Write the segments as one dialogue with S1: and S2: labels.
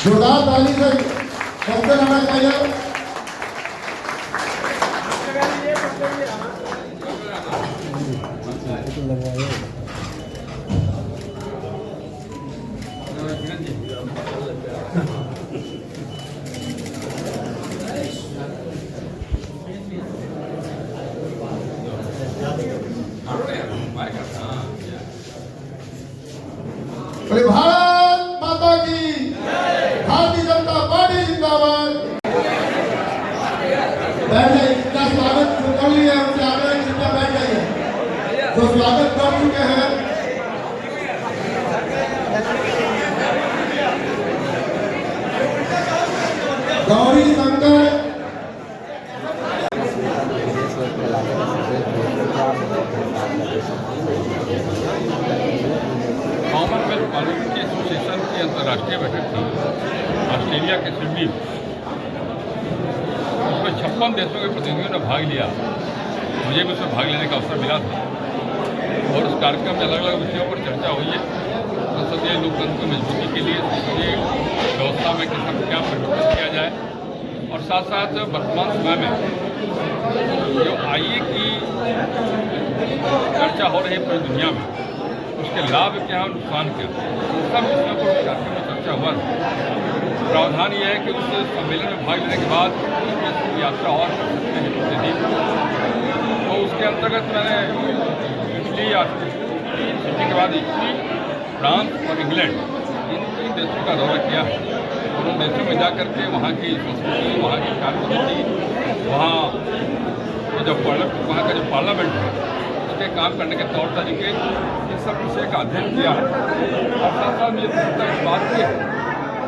S1: जोरदार ताली से कैप्टन होना चाहिए। भारत माता की, भारतीय जनता पार्टी जिंदाबाद। पहले इनका स्वागत जो कर लिया उनसे आगे जितना बैठ जाइए, जो स्वागत कर चुके हैं। Gauri Shankar
S2: Commonwealth parliamentary association की अंतर्राष्ट्रीय बैठक थी ऑस्ट्रेलिया के सिडनी में। उसमें 56 देशों के प्रतिनिधियों ने भाग लिया। मुझे भी उसमें भाग लेने का अवसर मिला था और उस कार्यक्रम में अलग अलग विषयों पर चर्चा हुई है। संसदीय लोकतंत्र की मजबूती के लिए संसदीय व्यवस्था में किस तरह क्या परिवर्तन किया जाए और साथ साथ वर्तमान समय में जो आईए की चर्चा हो रही है पूरी दुनिया में, उसके लाभ क्या और नुकसान क्या, सब विषयों पर कार्यक्रम में चर्चा हुआ था। प्रावधान यह है कि उस सम्मेलन में भाग लेने के बाद उसकी यात्रा और कर सकते हैं प्रतिनिधि। तो उसके अंतर्गत मैंने इटली सिडनी के बाद इटली, फ्रांस और इंग्लैंड इन 3 देशों का दौरा किया है और उन देशों में जाकर के वहाँ की संस्कृति, वहाँ की कार्यपद्धति, वहाँ का जो पार्लियामेंट है उसके काम करने के तौर तरीके, इस सब विषय का अध्ययन किया है। और साथ साथ मुझे इस बात की है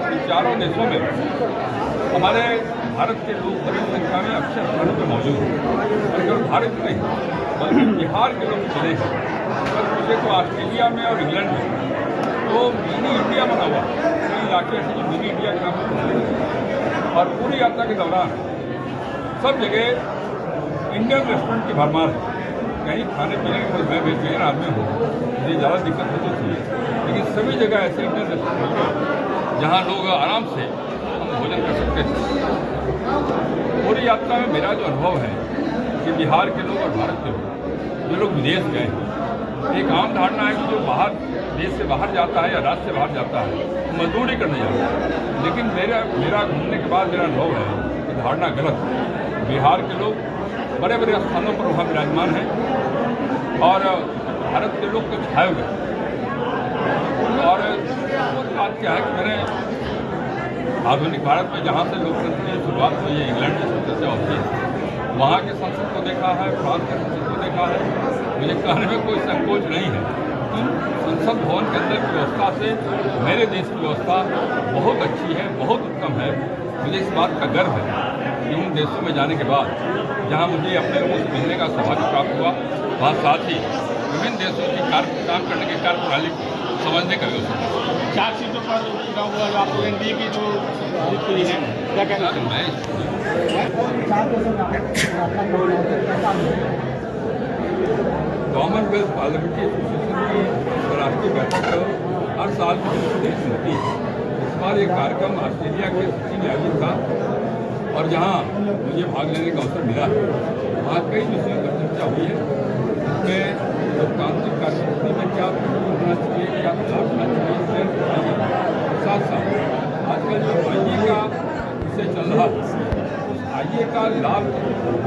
S2: कि चारों देशों में हमारे भारत के लोग बड़ी संख्या में अक्षर स्थानों पर मौजूद हैं और केवल भारत नहीं बल्कि बिहार के लोग चले हैं। अगर मुझे तो ऑस्ट्रेलिया में और इंग्लैंड में तो मिनी इंडिया बना हुआ कई इलाके ऐसे जो मिनी इंडिया के नाम पर और पूरी यात्रा के दौरान सब जगह इंडियन रेस्टोरेंट की भरमार है। कहीं खाने पीने के मैं वेजिटेरियन आदमी हूँ, मुझे ज़्यादा दिक्कत होती थी, लेकिन सभी जगह ऐसे इंडियन रेस्टोरेंट हैं जहाँ लोग आराम से हम भोजन कर सकते थे। पूरी यात्रा में मेरा जो अनुभव है कि बिहार के लोग और भारत के लोग जो लोग विदेश गए हैं, एक आम धारणा है कि जो बाहर देश से बाहर जाता है या राज्य से बाहर जाता है मजदूरी करने जाता है, लेकिन मेरा घूमने के बाद मेरा अनुभव है कि धारणा गलत है। बिहार के लोग बड़े बड़े स्थानों पर वहाँ विराजमान हैं और भारत के लोग तो छाए हुए हैं। और बात क्या है कि मैंने आधुनिक भारत में जहाँ से लोकतंत्र की शुरुआत हुई है, इंग्लैंड में चर्चा होती है, वहाँ के संसद को देखा है, फ्रांस के संसद को देखा है। मुझे कहने में कोई संकोच नहीं है कि संसद भवन के अंदर की व्यवस्था से मेरे देश की व्यवस्था बहुत अच्छी है, बहुत उत्तम है। मुझे इस बात का गर्व है कि उन देशों में जाने के बाद जहाँ मुझे अपने लोगों से मिलने का सौभाग्य प्राप्त हुआ, वहाँ साथ ही विभिन्न देशों की काम करने की कार्यप्रणाली को समझने का भी अवसर।
S3: 4 सीटों पर चुनाव हुआ, जो आपको एनडीए की जो जीत हुई है, क्या कहना है?
S2: कॉमनवेल्थ पार्लियामेंट्री एसोसिएशन की अंतर्राष्ट्रीय बैठक हर साल की देश में होती है। इस बार ये कार्यक्रम ऑस्ट्रेलिया के सिडनी में आयोजित था और जहाँ मुझे भाग लेने का अवसर मिला है, वहाँ कई विषयों पर चर्चा हुई है। उसमें लोकतांत्रिक कार्यपद्धति में क्या होना चाहिए, क्या लाभ होना चाहिए, साथ साथ आजकल जो आईए का विषय चल रहा है, उस आईए का लाभ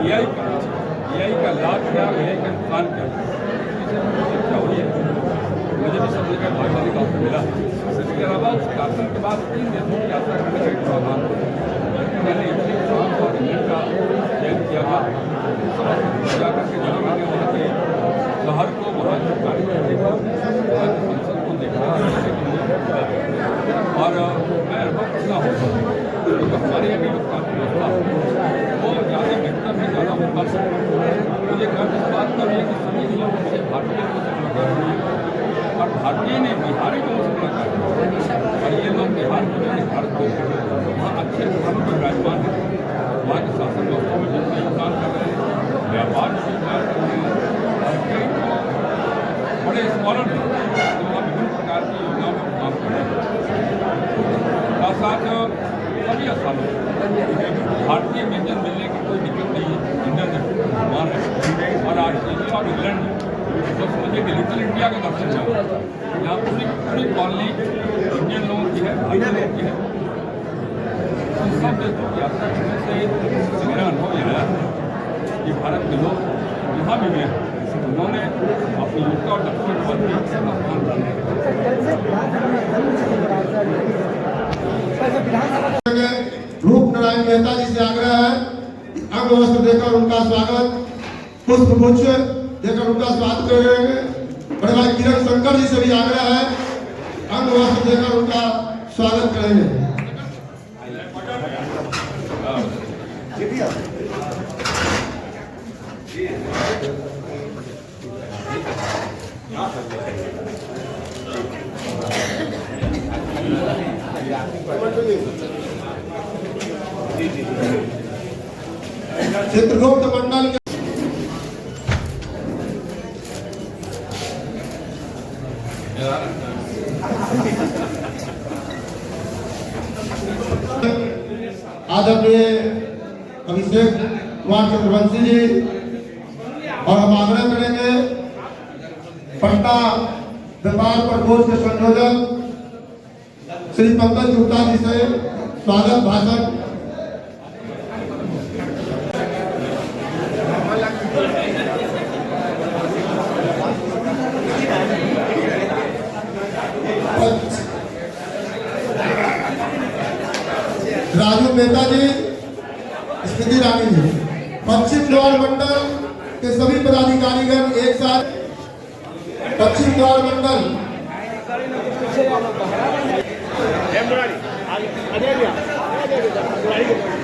S2: एआई का लाभ क्या, एआई का नुकसान क्या, इससे चर्चा हुई है। मुझे भी सब जगह भाग लेने का अवसर मिला। इसके अलावा उस कार्यक्रम के बाद 3 देशों की यात्रा करने का एक प्रावधान मैंने इटली, फ्रांस और इंग्लैंड का चयन किया था। जाकर के जहाँ मैंने वहाँ के शहर को, वहाँ के कार्यक्रम को, वहाँ के संसद को देखा और मैं अनुभव करता हूँ कि हमारे यहाँ की लोकतांत्रिक व्यवस्था वो ज़्यादा बेहतर है, ज़्यादा उत्तम है। मुझे गर्व इस बात का भी है कि सभी लोगों से भारतीय लोगों से मुलाकात हुई है और भारतीय ने बिहारी लोगों से मुलाकात की और ये लोग बिहार के लोग भारत को वहाँ अच्छे स्थानों पर विराजमान है। वहाँ के शासन व्यवस्था में जितना योगदान कर रहे हैं, व्यापार में योगदान कर रहे हैं और कई बड़े स्कॉलर हैं जो वहाँ विभिन्न प्रकार की योजनाओं में काम कर रहे हैं। साथ साथ बढ़िया स्थान है। भारतीय व्यंजन मिलने की कोई दिक्कत नहीं है, इंडियन मान है। और आज इंडिया और इंग्लैंड तो समझिए कि लिटिल इंडिया का दर्शन है। यहाँ पूरी कॉलोनी इंडियन लोगों की है, भारतीय लोगों की है। इन सब देशों की यात्रा करने से मेरा अनुभव यह है कि भारत के लोग यहाँ भी हैं, उन्होंने अपनी योग्यता और दक्षता के बल पर स्थान बनाने
S1: रूप नारायण मेहता जी से आग्रह है कि अंग वस्त्र देकर उनका स्वागत, पुष्प गुच्छ देकर उनका स्वागत करेंगे। बड़े भाई किरण शंकर जी से भी आग्रह है, अंग वस्त्र देकर उनका स्वागत करेंगे। चित्रगुप्त मंडल के आदरणीय अभिषेक कुमार चंद्रवंशी जी, और हम आग्रह करेंगे पटना व्यापार प्रकोष्ठ के संयोजक श्री पंकज गुप्ता जी से स्वागत भाषण। राजू मेहता जी, स्मृति रानी जी, पश्चिम द्वार मंडल के सभी पदाधिकारीगण एक साथ। पश्चिम द्वार मंडल
S3: आगे